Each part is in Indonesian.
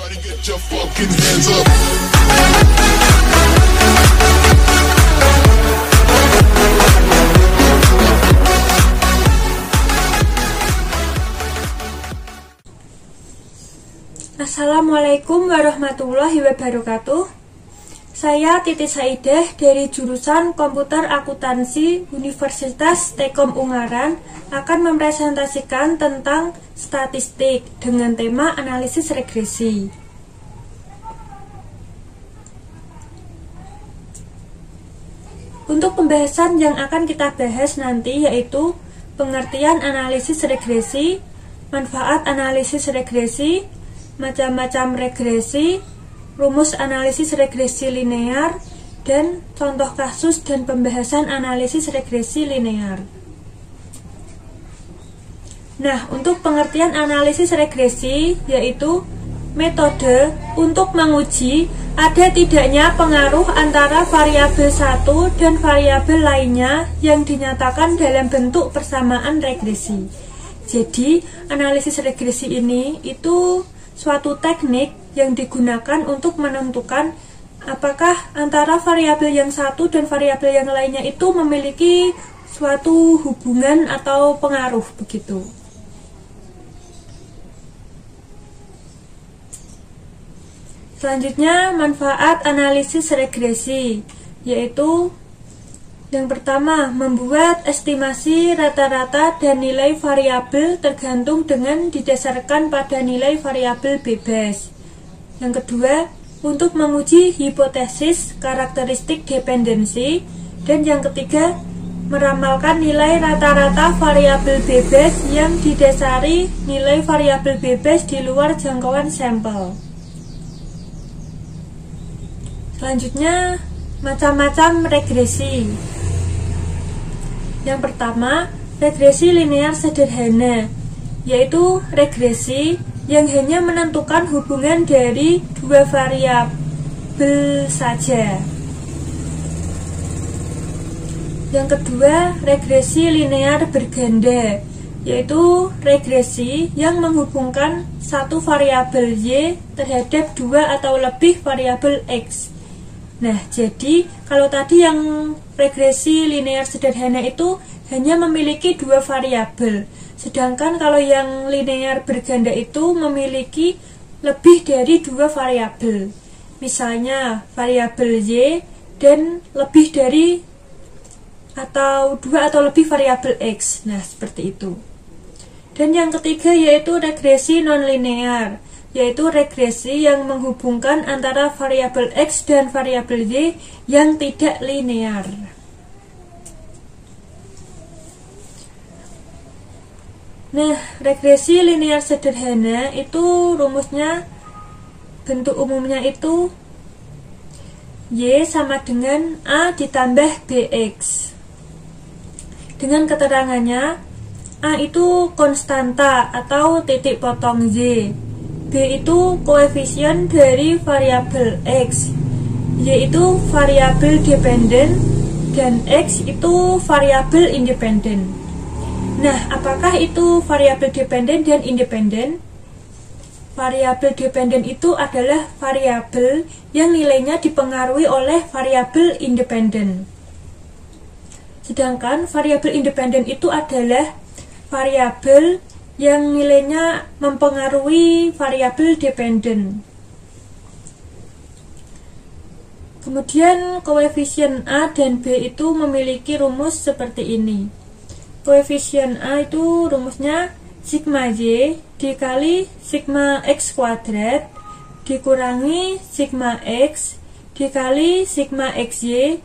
Everybody get your fucking hands up. Assalamualaikum warahmatullahi wabarakatuh. Saya Titi Saidah dari jurusan Komputer Akuntansi Universitas Tekom Ungaran akan mempresentasikan tentang statistik dengan tema analisis regresi. Untuk pembahasan yang akan kita bahas nanti yaitu pengertian analisis regresi, manfaat analisis regresi, macam-macam regresi, rumus analisis regresi linear, dan contoh kasus dan pembahasan analisis regresi linear. Nah, untuk pengertian analisis regresi yaitu metode untuk menguji ada tidaknya pengaruh antara variabel satu dan variabel lainnya yang dinyatakan dalam bentuk persamaan regresi. Jadi, analisis regresi ini itu suatu teknik yang digunakan untuk menentukan apakah antara variabel yang satu dan variabel yang lainnya itu memiliki suatu hubungan atau pengaruh begitu. Selanjutnya, manfaat analisis regresi, yaitu yang pertama, membuat estimasi rata-rata dan nilai variabel tergantung dengan didasarkan pada nilai variabel bebas. Yang kedua, untuk menguji hipotesis karakteristik dependensi. Dan yang ketiga, meramalkan nilai rata-rata variabel bebas yang didasari nilai variabel bebas di luar jangkauan sampel. Selanjutnya, macam-macam regresi. Yang pertama, regresi linear sederhana, yaitu regresi yang hanya menentukan hubungan dari dua variabel saja. Yang kedua, regresi linear berganda, yaitu regresi yang menghubungkan satu variabel Y terhadap dua atau lebih variabel X. Nah, jadi kalau tadi yang regresi linear sederhana itu hanya memiliki dua variabel, sedangkan kalau yang linear berganda itu memiliki lebih dari dua variabel. Misalnya variabel Y dan lebih dari atau dua atau lebih variabel X. Nah, seperti itu. Dan yang ketiga yaitu regresi nonlinear, yaitu regresi yang menghubungkan antara variabel X dan variabel Y yang tidak linear. Nah, regresi linear sederhana itu rumusnya, bentuk umumnya itu Y sama dengan A ditambah BX. Dengan keterangannya, A itu konstanta atau titik potong Y, B itu koefisien dari variabel X, Y itu variabel dependen, dan X itu variabel independen. Nah, apakah itu variabel dependen dan independen? Variabel dependen itu adalah variabel yang nilainya dipengaruhi oleh variabel independen. Sedangkan variabel independen itu adalah variabel yang nilainya mempengaruhi variabel dependen. Kemudian koefisien A dan B itu memiliki rumus seperti ini. Koefisien A itu rumusnya sigma Y dikali sigma X kuadrat dikurangi sigma X dikali sigma XY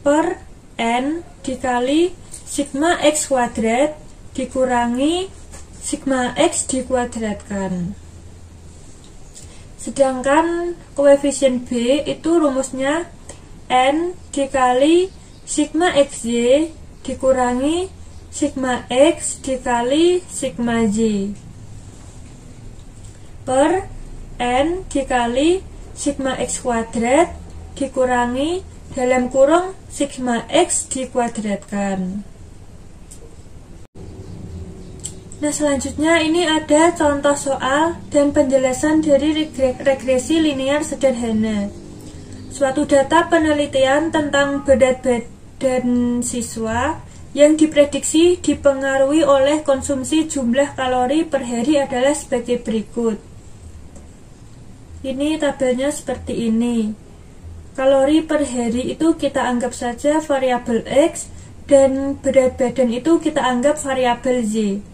per N dikali sigma X kuadrat dikurangi sigma X dikuadratkan. Sedangkan koefisien B itu rumusnya N dikali sigma XY dikurangi sigma X dikali sigma Y per N dikali sigma X kuadrat dikurangi dalam kurung sigma X dikuadratkan. Nah, selanjutnya ini ada contoh soal dan penjelasan dari regresi linear sederhana. Suatu data penelitian tentang berat badan siswa yang diprediksi dipengaruhi oleh konsumsi jumlah kalori per hari adalah sebagai berikut. Ini tabelnya seperti ini. Kalori per hari itu kita anggap saja variabel X, dan berat badan itu kita anggap variabel Y.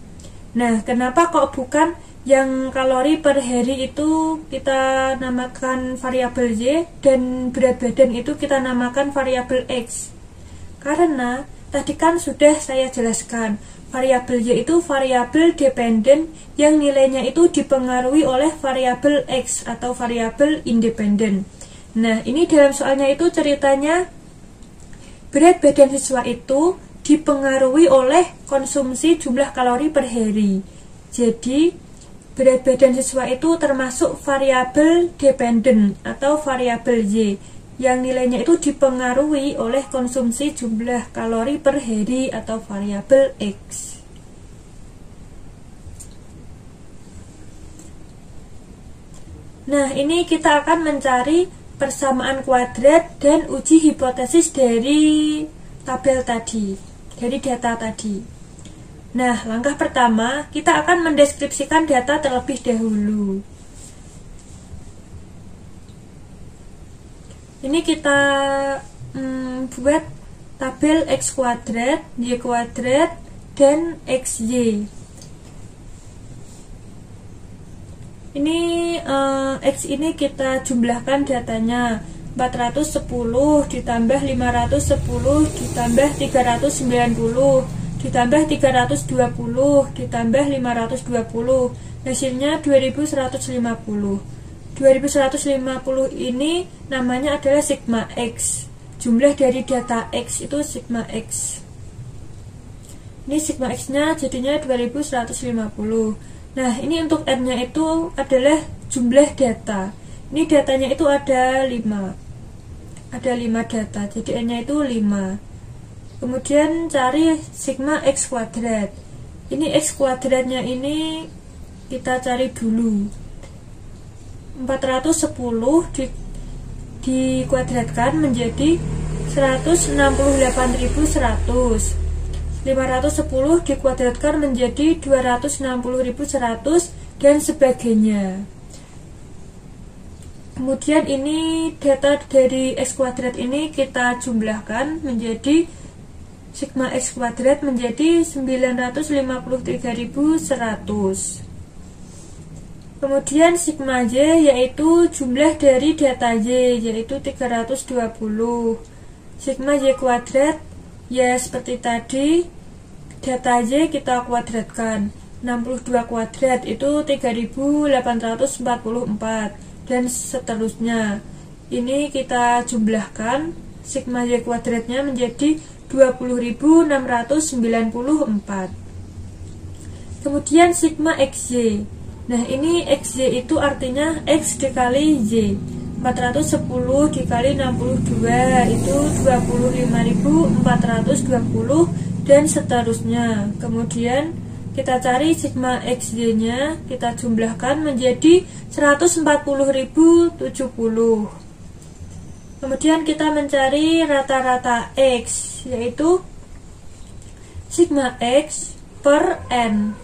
Nah, kenapa kok bukan yang kalori per hari itu kita namakan variabel Y dan berat badan itu kita namakan variabel X? Karena tadi kan sudah saya jelaskan, variabel Y itu variabel dependen yang nilainya itu dipengaruhi oleh variabel X atau variabel independen. Nah, ini dalam soalnya itu ceritanya berat badan siswa itu dipengaruhi oleh konsumsi jumlah kalori per hari. Jadi, berat badan siswa itu termasuk variabel dependen atau variabel Y yang nilainya itu dipengaruhi oleh konsumsi jumlah kalori per hari atau variabel X. Nah, ini kita akan mencari persamaan kuadrat dan uji hipotesis dari tabel tadi, dari data tadi. Nah, langkah pertama, kita akan mendeskripsikan data terlebih dahulu. Ini kita buat tabel X kuadrat, Y kuadrat, dan XY. Ini X ini kita jumlahkan datanya 410 ditambah 510 ditambah 390 ditambah 320 ditambah 520, hasilnya 2150. 2150 ini namanya adalah sigma X. Jumlah dari data X itu sigma X. Ini sigma X nya jadinya 2150. Nah, ini untuk N nya itu adalah jumlah data. Ini datanya itu ada 5. Ada 5 data, jadi N nya itu 5. Kemudian cari sigma X kuadrat. Ini X kuadratnya ini kita cari dulu. 410 dikuadratkan menjadi 168.100. 510 dikuadratkan menjadi 260.100 dan sebagainya. Kemudian ini data dari X kuadrat ini kita jumlahkan menjadi sigma X kuadrat menjadi 953.100. Kemudian sigma Y yaitu jumlah dari data Y yaitu 320. Sigma Y kuadrat ya seperti tadi, data Y kita kuadratkan. 62 kuadrat itu 3844 dan seterusnya. Ini kita jumlahkan, sigma Y kuadratnya menjadi 20.694. Kemudian sigma XY. Nah, ini XY itu artinya X dikali Y. 410 dikali 62 itu 25.420 dan seterusnya. Kemudian kita cari sigma XY nya, kita jumlahkan menjadi 140.070. Kemudian kita mencari rata-rata X, yaitu sigma X per N.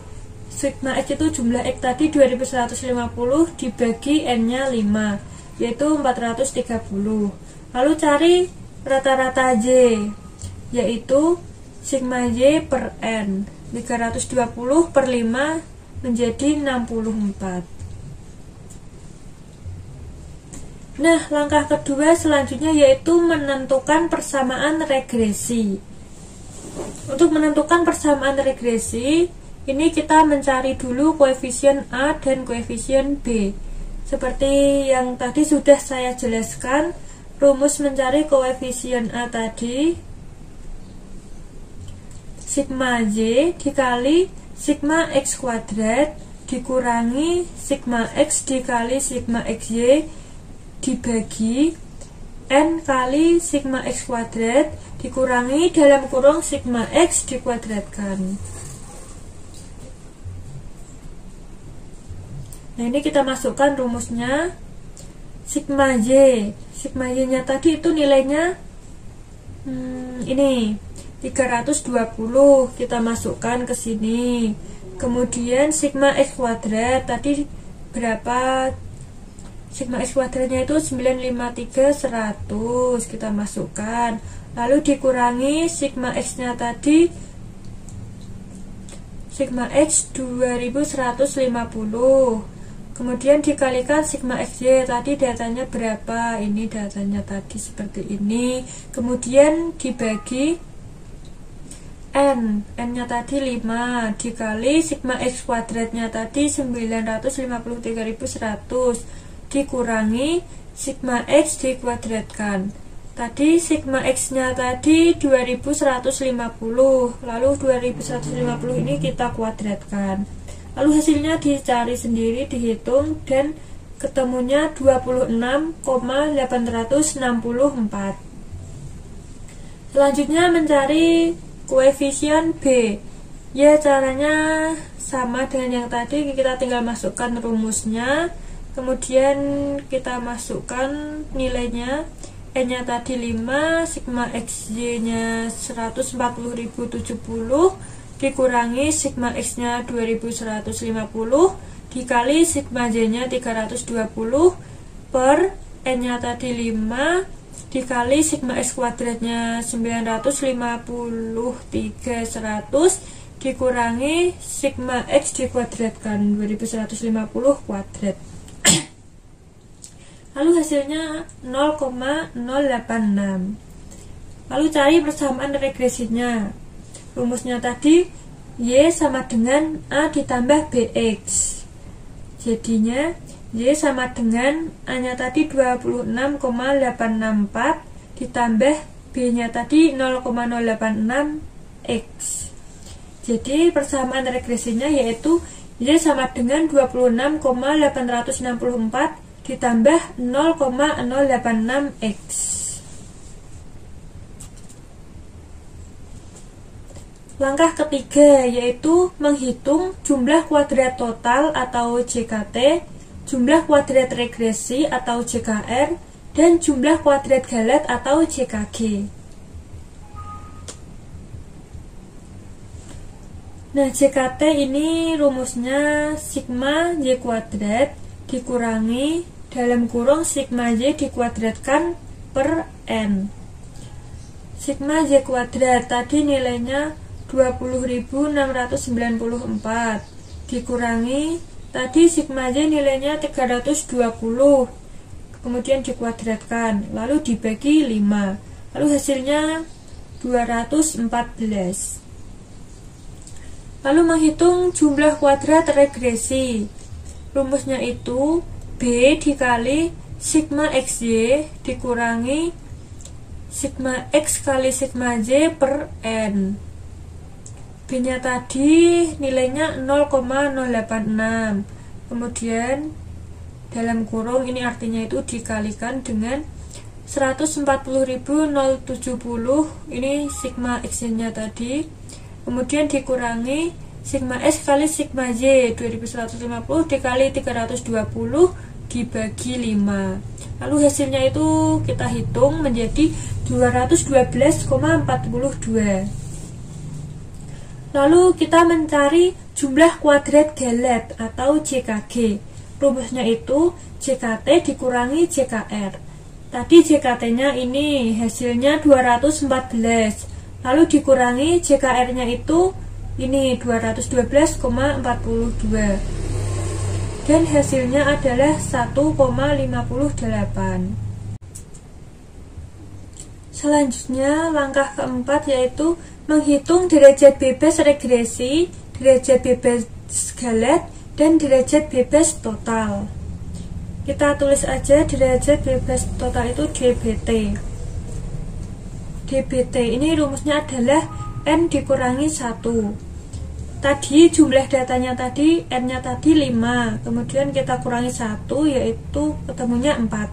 Sigma X itu jumlah X tadi 2150 dibagi N-nya 5, yaitu 430. Lalu cari rata-rata Y, yaitu sigma Y per N. 320 per 5 menjadi 64. Nah, langkah kedua selanjutnya yaitu menentukan persamaan regresi. Untuk menentukan persamaan regresi, ini kita mencari dulu koefisien A dan koefisien B. Seperti yang tadi sudah saya jelaskan, rumus mencari koefisien A tadi sigma Y dikali sigma X kuadrat dikurangi sigma X dikali sigma XY dibagi N kali sigma X kuadrat dikurangi dalam kurung sigma X dikuadratkan. Nah, ini kita masukkan rumusnya. Sigma Y nya tadi itu nilainya ini 320, kita masukkan ke sini. Kemudian sigma X kuadrat tadi berapa? Sigma X kuadratnya itu 953 100, kita masukkan. Lalu dikurangi sigma X nya tadi, sigma X 2150. Kemudian dikalikan sigma XY tadi datanya berapa? Ini datanya tadi seperti ini. Kemudian dibagi N nya tadi 5 dikali sigma X kuadratnya tadi 953.100 dikurangi sigma X dikuadratkan. Tadi sigma X nya tadi 2150, lalu 2150 ini kita kuadratkan. Lalu hasilnya dicari sendiri, dihitung, dan ketemunya 26,864. Selanjutnya mencari koefisien B. Ya, caranya sama dengan yang tadi, kita tinggal masukkan rumusnya. Kemudian kita masukkan nilainya. N nya tadi 5, sigma XY nya 140.070 dikurangi sigma X nya 2150 dikali sigma Y nya 320 per N nya tadi 5 dikali sigma X kuadratnya 953.100 dikurangi sigma X dikuadratkan 2150 kuadrat. Lalu hasilnya 0,086. Lalu cari persamaan regresinya. Rumusnya tadi Y sama dengan A ditambah BX. Jadinya Y sama dengan A nya tadi 26,864 ditambah B nya tadi 0,086X. Jadi persamaan regresinya yaitu Y sama dengan 26,864 ditambah 0,086X. Langkah ketiga yaitu menghitung jumlah kuadrat total atau JKT, jumlah kuadrat regresi atau JKR, dan jumlah kuadrat galet atau JKG. Nah, JKT ini rumusnya sigma Y kuadrat dikurangi dalam kurung sigma Y dikuadratkan per N. Sigma Y kuadrat tadi nilainya 20.694 dikurangi tadi sigma Y nilainya 320, kemudian dikuadratkan lalu dibagi 5, lalu hasilnya 214. Lalu menghitung jumlah kuadrat regresi. Rumusnya itu B dikali sigma XY dikurangi sigma X kali sigma Y per N. B nya tadi nilainya 0,086. Kemudian dalam kurung ini artinya itu dikalikan dengan 140.070, ini sigma X nya tadi. Kemudian dikurangi sigma S kali sigma Y 2150 dikali 320 dibagi 5. Lalu hasilnya itu kita hitung menjadi 212,42. Lalu kita mencari jumlah kuadrat galet atau JKG. Rumusnya itu JKT dikurangi JKR. Tadi JKT-nya ini hasilnya 214. Lalu dikurangi JKR-nya itu ini 212,42. Dan hasilnya adalah 1,58. Selanjutnya langkah keempat yaitu menghitung derajat bebas regresi, derajat bebas galet, dan derajat bebas total. Kita tulis aja derajat bebas total itu DBT. DBT ini rumusnya adalah N dikurangi 1. Tadi jumlah datanya tadi N nya tadi 5, kemudian kita kurangi 1 yaitu ketemunya 4.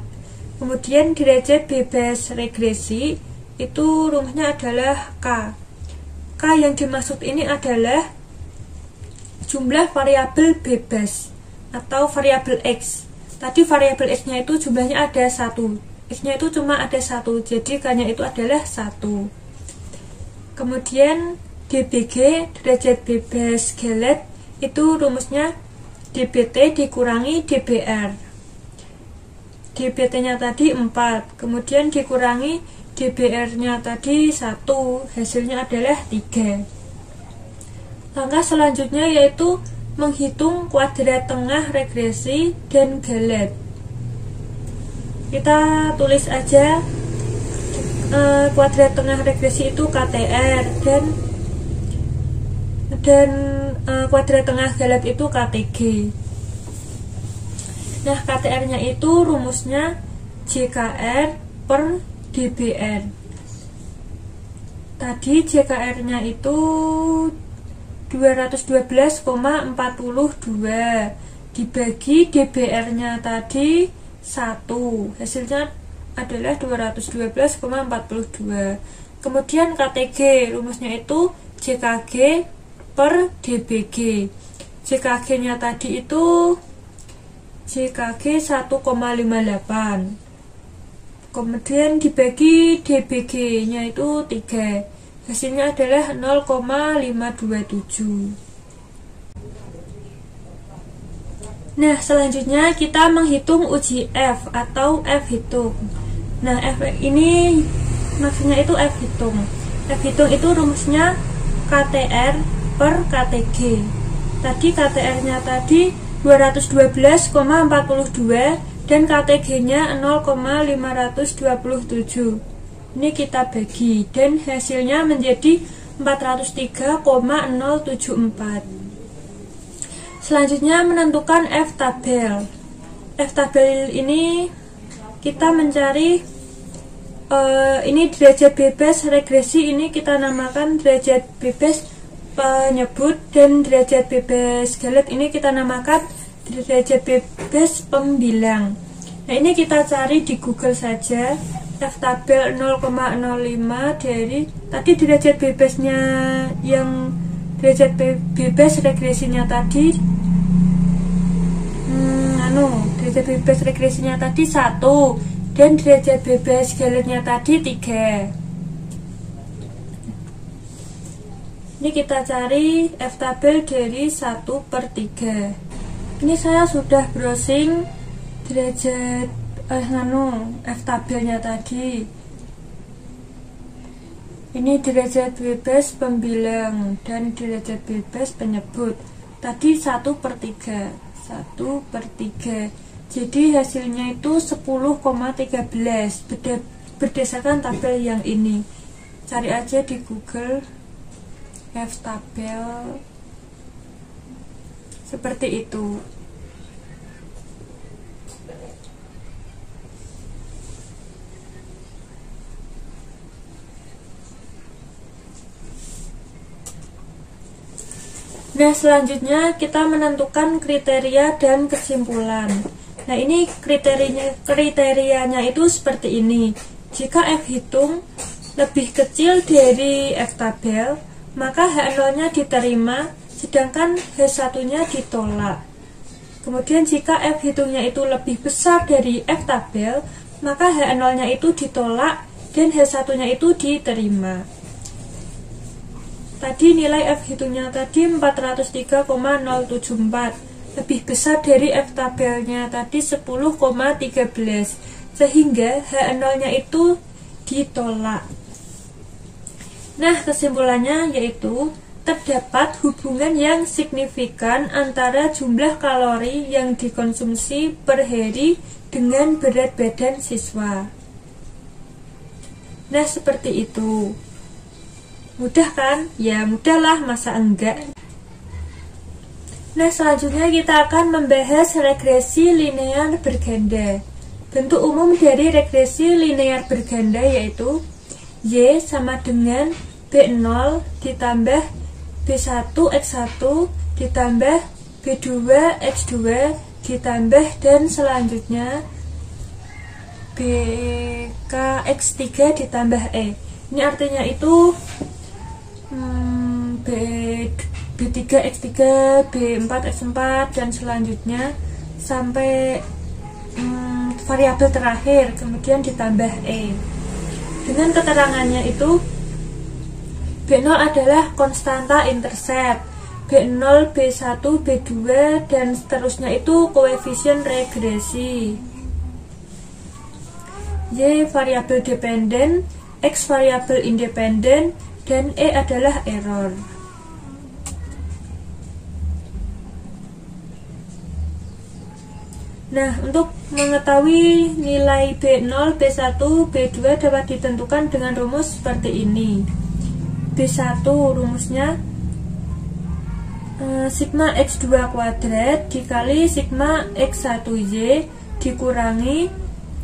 Kemudian derajat bebas regresi itu rumusnya adalah K. K yang dimaksud ini adalah jumlah variabel bebas. atau variabel X. Tadi variabel X nya itu jumlahnya ada 1, X nya itu cuma ada 1, jadi K nya itu adalah 1. Kemudian DBG, derajat bebas gelet, itu rumusnya DBT dikurangi DBR. DBT nya tadi 4, kemudian dikurangi DBR nya tadi 1, hasilnya adalah 3. Langkah selanjutnya yaitu menghitung kuadrat tengah regresi dan gelet. Kita tulis aja kuadrat tengah regresi itu KTR dan kuadrat tengah gelet itu KTG. Nah, KTR nya itu rumusnya JKR per DBR. Tadi JKR nya itu 212,42 dibagi DBR nya tadi 1, hasilnya adalah 212,42. Kemudian KTG rumusnya itu JKG per DBG. JKG nya tadi itu JKG 1,58, kemudian dibagi DBG nya itu 3, hasilnya adalah 0,527. Nah, selanjutnya kita menghitung uji F atau F hitung. Nah, F ini maksudnya itu F hitung. F hitung itu rumusnya KTR per KTG. Tadi KTR nya tadi 212,42 dan KTG nya 0,527. Ini kita bagi dan hasilnya menjadi 403,074. Selanjutnya menentukan F tabel. F tabel ini kita mencari ini derajat bebas regresi, ini kita namakan derajat bebas penyebut, dan derajat bebas gelet ini kita namakan derajat bebas pembilang. Nah, ini kita cari di Google saja. F tabel 0,05 dari tadi derajat bebasnya, yang derajat bebas regresinya tadi derajat bebas regresinya tadi 1 dan derajat bebas geletnya tadi 3. Ini kita cari F tabel dari 1/3. Ini saya sudah browsing derajat F tabelnya tadi. Ini derajat bebas pembilang dan derajat bebas penyebut. Tadi 1/3. 1/3. Jadi hasilnya itu 10,13 berdasarkan tabel yang ini. Cari aja di Google F tabel seperti itu. Nah, selanjutnya kita menentukan kriteria dan kesimpulan. Nah, ini kriterianya itu seperti ini. Jika F hitung lebih kecil dari F tabel, maka H0-nya diterima, sedangkan H1-nya ditolak. Kemudian jika F hitungnya itu lebih besar dari F tabel, maka H0-nya itu ditolak dan H1-nya itu diterima. Tadi nilai F hitungnya tadi 403,074, lebih besar dari F tabelnya tadi 10,13, sehingga H0-nya itu ditolak. Nah, kesimpulannya yaitu terdapat hubungan yang signifikan antara jumlah kalori yang dikonsumsi per hari dengan berat badan siswa. Nah, seperti itu. Mudah kan? Ya, mudahlah, masa enggak? Nah, selanjutnya kita akan membahas regresi linear berganda. Bentuk umum dari regresi linear berganda yaitu Y sama dengan B0 ditambah B1 X1 ditambah B2 X2 ditambah dan selanjutnya BK X3 ditambah E. Ini artinya itu B3 X3, B4 X4 dan selanjutnya sampai variabel terakhir, kemudian ditambah E. Dengan keterangannya itu B0 adalah konstanta intercept, B0, B1, B2 dan seterusnya itu koefisien regresi. Y variabel dependen, X variabel independen, dan E adalah error. Nah, untuk mengetahui nilai B0, B1, B2 dapat ditentukan dengan rumus seperti ini. B1 rumusnya sigma X2 kuadrat dikali sigma X1Y dikurangi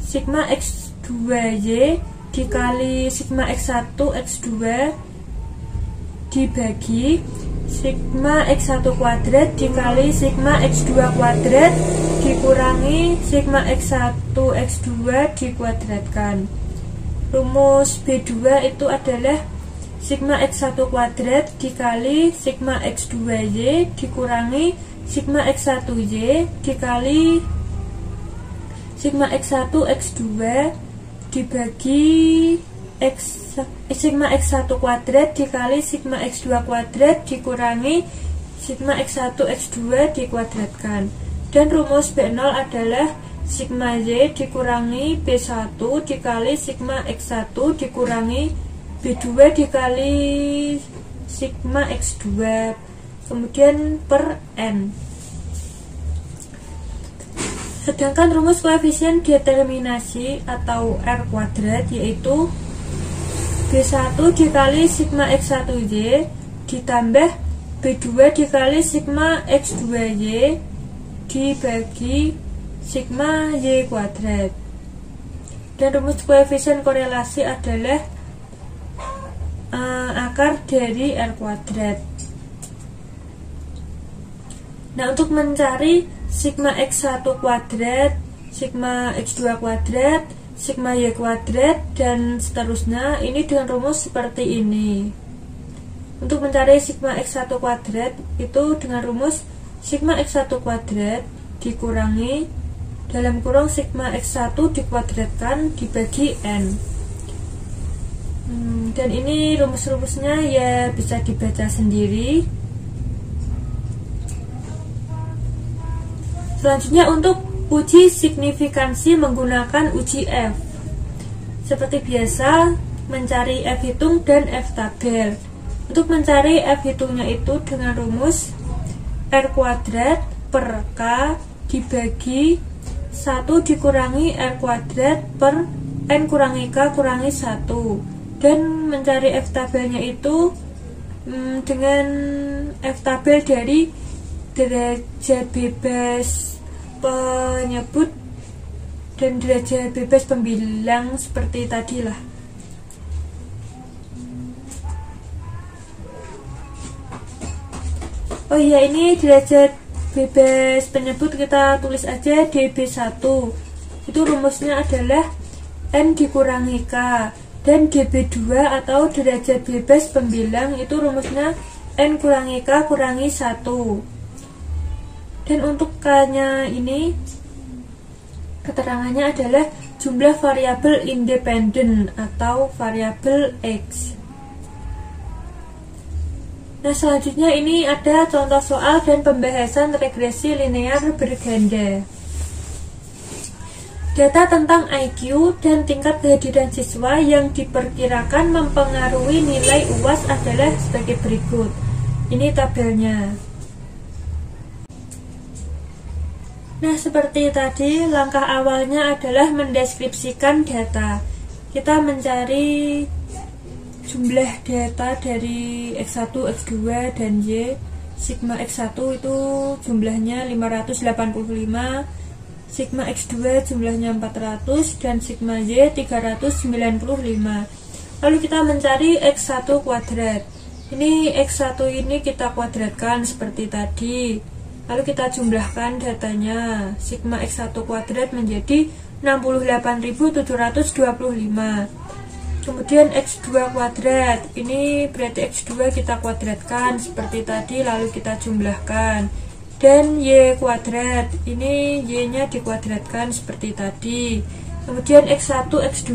sigma X2Y dikali sigma X1 X2 dibagi sigma X1 kuadrat dikali sigma X2 kuadrat dikurangi sigma X1 X2 dikuadratkan. Rumus B2 itu adalah sigma X1 kuadrat dikali sigma X2Y dikurangi sigma X1Y dikali sigma X1 X2 dibagi sigma X1 kuadrat dikali sigma X2 kuadrat dikurangi sigma X1 X2 dikuadratkan. Dan rumus B0 adalah sigma Y dikurangi B1 dikali sigma X1 dikurangi B2 dikali sigma X2 kemudian per N. Sedangkan rumus koefisien determinasi atau R kuadrat yaitu B1 dikali sigma X1Y ditambah B2 dikali sigma X2Y dibagi sigma Y kuadrat. Dan rumus koefisien korelasi adalah akar dari R kuadrat. Nah, untuk mencari sigma X1 kuadrat, sigma X2 kuadrat, sigma Y kuadrat, dan seterusnya, ini dengan rumus seperti ini. Untuk mencari sigma X1 kuadrat, itu dengan rumus sigma X1 kuadrat dikurangi dalam kurung sigma X1 dikuadratkan dibagi N. Dan ini rumus-rumusnya ya bisa dibaca sendiri. Selanjutnya untuk uji signifikansi menggunakan uji F. Seperti biasa, mencari F hitung dan F tabel. Untuk mencari F hitungnya itu dengan rumus R kuadrat per K dibagi 1 dikurangi R kuadrat per N kurangi K kurangi 1. Dan mencari F tabelnya itu dengan F tabel dari derajat bebas penyebut dan derajat bebas pembilang seperti tadilah. Oh iya, ini derajat bebas penyebut kita tulis aja DB1. Itu rumusnya adalah N dikurangi K. Dan DB2 atau derajat bebas pembilang itu rumusnya N kurangi K kurangi 1. Dan untuk K-nya ini keterangannya adalah jumlah variabel independen atau variabel X. Nah, selanjutnya ini ada contoh soal dan pembahasan regresi linear berganda. Data tentang IQ dan tingkat kehadiran siswa yang diperkirakan mempengaruhi nilai UAS adalah sebagai berikut. Ini tabelnya. Nah, seperti tadi, langkah awalnya adalah mendeskripsikan data. Kita mencari jumlah data dari X1, X2, dan Y. Sigma X1 itu jumlahnya 585, sigma X2 jumlahnya 400, dan sigma Y 395. Lalu kita mencari X1 kuadrat. Ini X1 ini kita kuadratkan seperti tadi. Lalu kita jumlahkan datanya. Sigma X1 kuadrat menjadi 68.725. Kemudian X2 kuadrat, ini berarti X2 kita kuadratkan seperti tadi, lalu kita jumlahkan. Dan Y kuadrat, ini Y nya dikuadratkan seperti tadi. Kemudian X1 X2,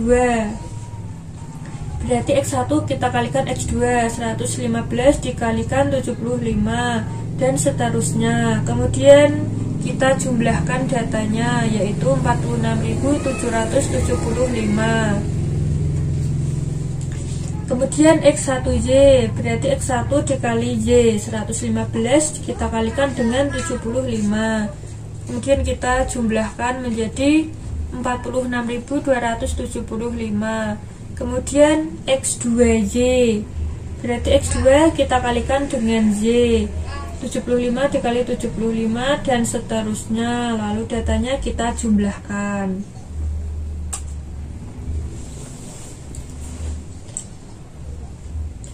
berarti X1 kita kalikan X2, 115 dikalikan 75 dan seterusnya. Kemudian kita jumlahkan datanya, yaitu 46.775. Kemudian X1Y, berarti X1 dikali Y, 115 kita kalikan dengan 75. Kemudian kita jumlahkan menjadi 46.275. Kemudian X2Y, berarti X2 kita kalikan dengan Y, 75 dikali 75 dan seterusnya. Lalu datanya kita jumlahkan.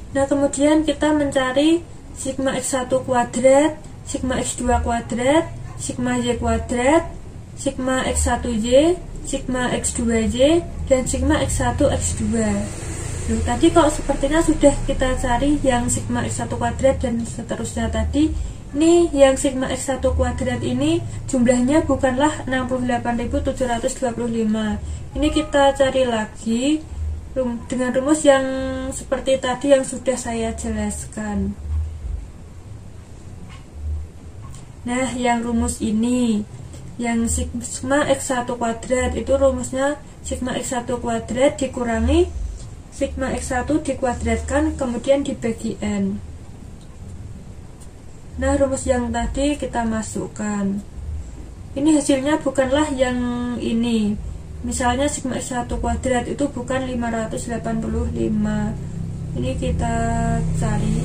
Nah, kemudian kita mencari sigma X1 kuadrat, sigma X2 kuadrat, sigma Y kuadrat, sigma X1Y, sigma X2Y, dan sigma X1 X2. Loh, tadi kok sepertinya sudah kita cari yang sigma X1 kuadrat dan seterusnya tadi. Ini yang sigma X1 kuadrat ini jumlahnya bukanlah 68.725. Ini kita cari lagi dengan rumus yang seperti tadi yang sudah saya jelaskan. Nah, yang rumus ini, yang sigma X1 kuadrat itu rumusnya sigma X1 kuadrat dikurangi sigma X1 dikuadratkan kemudian dibagi N. Nah, rumus yang tadi kita masukkan. Ini hasilnya bukanlah yang ini. Misalnya sigma X1 kuadrat itu bukan 585. Ini kita cari.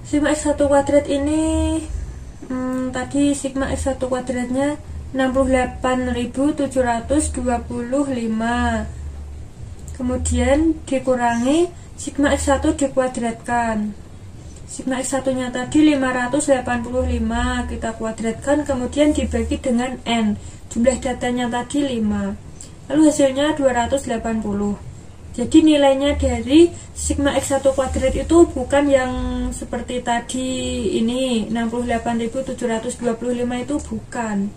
Sigma X1 kuadrat ini tadi sigma X1 kuadratnya 68.725. Kemudian dikurangi sigma X1 dikuadratkan. Sigma X1 nya tadi 585 kita kuadratkan kemudian dibagi dengan N. Jumlah datanya tadi 5. Lalu hasilnya 280. Jadi nilainya dari sigma X1 kuadrat itu bukan yang seperti tadi ini 68.725 itu bukan.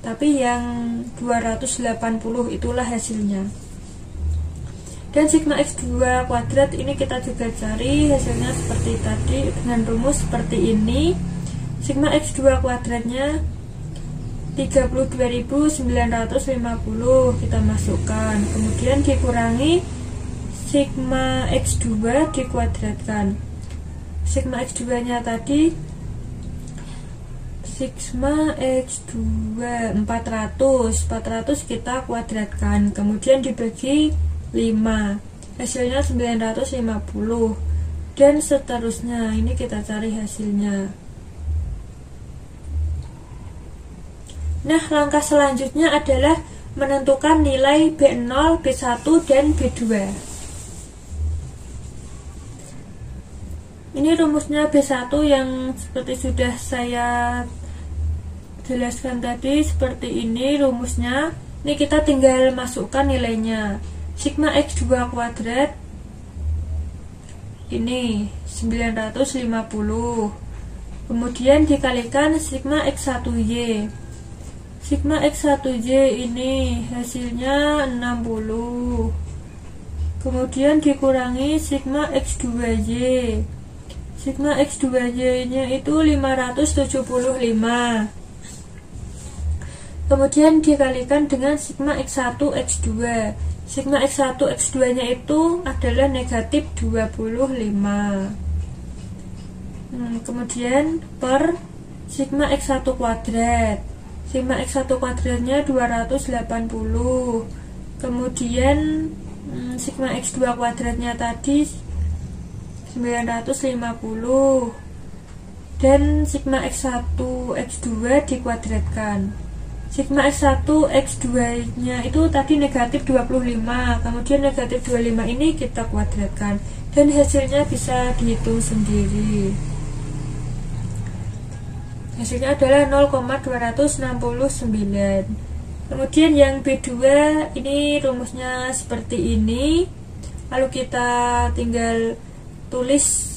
Tapi yang 280 itulah hasilnya. Dan sigma X2 kuadrat ini kita juga cari hasilnya seperti tadi dengan rumus seperti ini. Sigma X2 kuadratnya 32.950 kita masukkan. Kemudian dikurangi sigma X2 dikuadratkan. Sigma X2 nya tadi sigma X2 400 kita kuadratkan. Kemudian dibagi 5, hasilnya 950 dan seterusnya. Ini kita cari hasilnya. Nah, langkah selanjutnya adalah menentukan nilai B0, B1 dan B2. Ini rumusnya B1 yang seperti sudah saya jelaskan tadi, seperti ini rumusnya. Ini kita tinggal masukkan nilainya. Sigma X2 kuadrat ini 950. Kemudian dikalikan sigma X1Y. Sigma X1Y ini hasilnya 60. Kemudian dikurangi sigma X2Y. Sigma X2Y nya itu 575. Kemudian dikalikan dengan sigma X1 X2. Sigma X1 X2 nya itu adalah negatif 25. Kemudian per sigma X1 kuadrat. Sigma X1 kuadratnya 280. Kemudian sigma X2 kuadratnya tadi 950. Dan sigma X1 X2 dikuadratkan. sigma X1 X2 nya itu tadi negatif 25, kemudian negatif 25 ini kita kuadratkan dan hasilnya bisa dihitung sendiri. Hasilnya adalah 0,269. Kemudian yang B2 ini rumusnya seperti ini, lalu kita tinggal tulis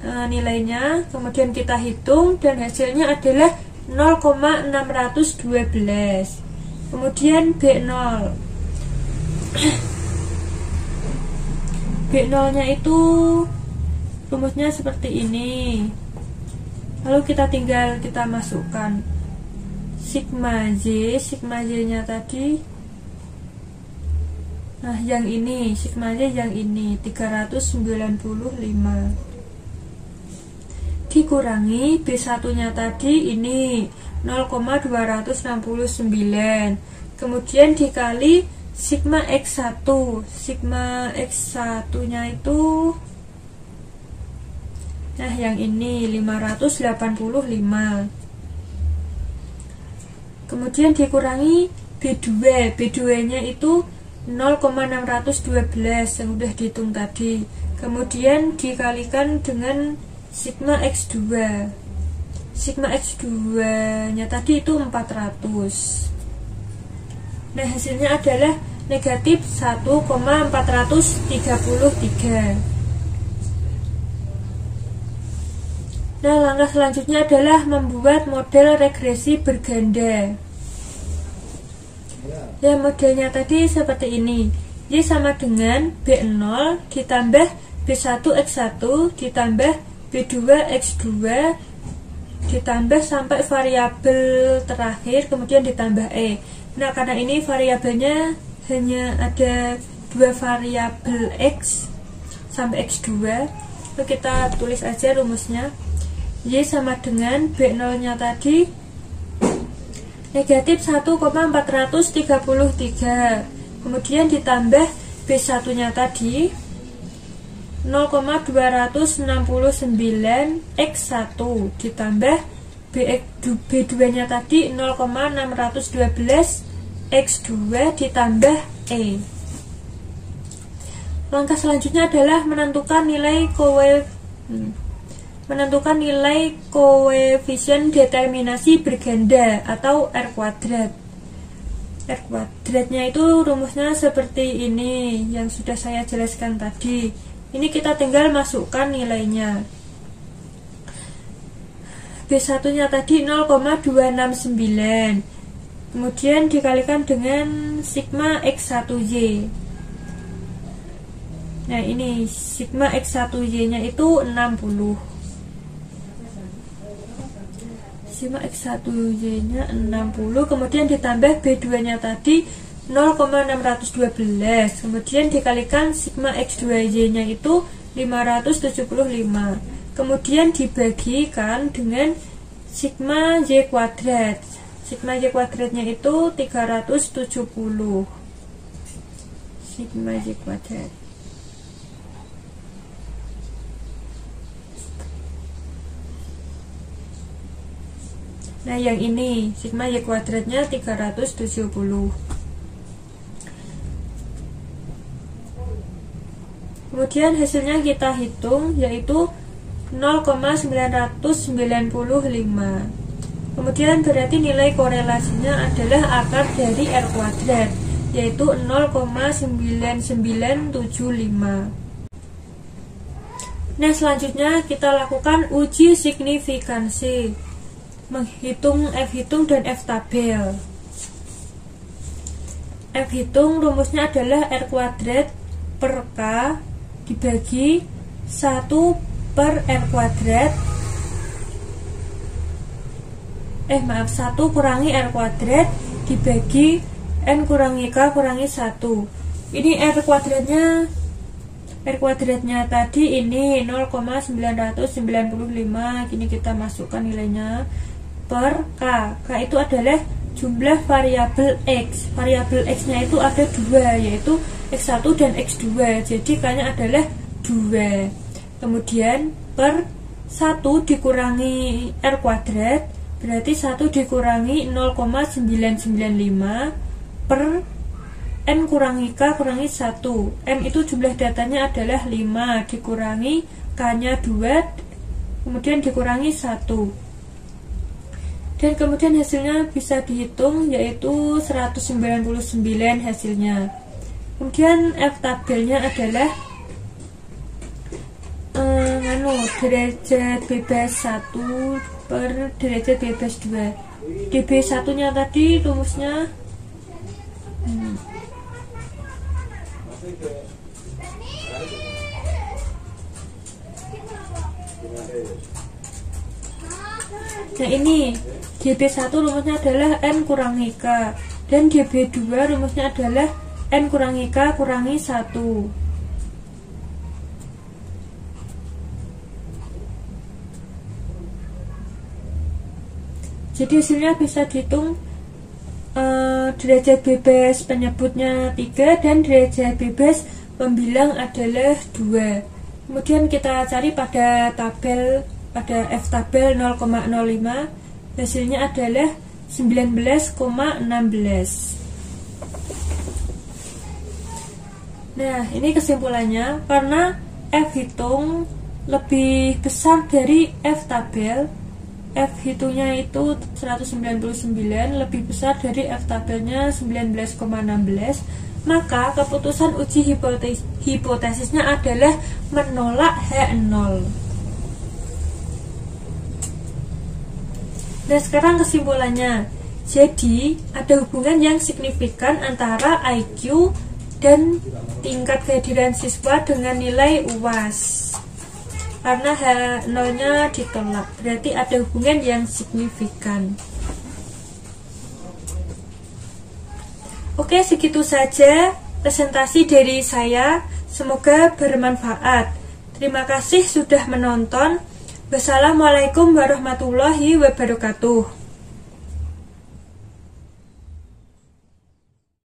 nilainya, kemudian kita hitung dan hasilnya adalah 0,612. Kemudian B0 B0 nya itu rumusnya seperti ini, lalu kita tinggal masukkan sigma J nya tadi, nah yang ini sigma J yang ini 395 dikurangi B1 nya tadi ini 0,269, kemudian dikali sigma X1 nya itu, nah yang ini 585, kemudian dikurangi B2 nya itu 0,612 yang udah dihitung tadi, kemudian dikalikan dengan sigma X2 nya tadi itu 400. Nah hasilnya adalah negatif 1,433. Nah langkah selanjutnya adalah membuat model regresi berganda. Ya modelnya tadi seperti ini, Y sama dengan B0 ditambah B1 X1 ditambah B2 X2 ditambah sampai variabel terakhir, kemudian ditambah E. Nah karena ini variabelnya hanya ada 2 variabel X sampai X2, lalu kita tulis aja rumusnya. Y sama dengan B0 nya tadi negatif 1,433, kemudian ditambah B1 nya tadi 0,269 X1 ditambah B2 nya tadi 0,612 X2 ditambah E. Langkah selanjutnya adalah menentukan nilai koefisien determinasi berganda atau R kuadrat. R kuadratnya itu rumusnya seperti ini yang sudah saya jelaskan tadi. Ini kita tinggal masukkan nilainya. B1 nya tadi 0,269, kemudian dikalikan dengan sigma X1Y. Nah ini sigma X1Y nya itu 60. Sigma X1Y nya 60, kemudian ditambah B2 nya tadi 0,612, kemudian dikalikan sigma X2Y nya itu 575, kemudian dibagikan dengan sigma Y kuadrat. Sigma Y kuadratnya itu 370. Sigma Y kuadrat. Nah yang ini sigma Y kuadratnya 370. Kemudian hasilnya kita hitung yaitu 0,995. Kemudian berarti nilai korelasinya adalah akar dari R kuadrat, yaitu 0,9975. Nah selanjutnya kita lakukan uji signifikansi, menghitung F hitung dan F tabel. F hitung rumusnya adalah R kuadrat per K dibagi 1 per R kuadrat 1 kurangi R kuadrat dibagi N kurangi K kurangi 1. Ini R kuadratnya tadi ini 0,995. Kini kita masukkan nilainya per K. K itu adalah jumlah variabel X. Variabel X nya itu ada 2, yaitu X1 dan X2. Jadi K nya adalah 2. Kemudian per 1 dikurangi R kuadrat berarti 1 dikurangi 0,995 per N kurangi K kurangi 1. N itu jumlah datanya adalah 5 dikurangi K-nya 2 kemudian dikurangi 1. Dan kemudian hasilnya bisa dihitung, yaitu 199 hasilnya. Kemudian F tabelnya adalah derajat bebas 1 per derajat bebas 2. DB1 nya tadi rumusnya nah ini DB1 rumusnya adalah N kurangi K, dan DB2 rumusnya adalah N kurangi K kurangi 1. Jadi hasilnya bisa dihitung, derajat bebas penyebutnya 3 dan derajat bebas pembilang adalah 2. Kemudian kita cari pada F tabel 0,05, hasilnya adalah 19,16. Nah, ini kesimpulannya, karena F hitung lebih besar dari F tabel, F hitungnya itu 199 lebih besar dari F tabelnya 19,16, maka keputusan uji hipotesisnya adalah menolak H0. Nah, sekarang kesimpulannya. Jadi, ada hubungan yang signifikan antara IQ dan tingkat kehadiran siswa dengan nilai UAS. Karena H0-nya ditolak, berarti ada hubungan yang signifikan. Oke, segitu saja presentasi dari saya. Semoga bermanfaat. Terima kasih sudah menonton. Wassalamualaikum warahmatullahi wabarakatuh.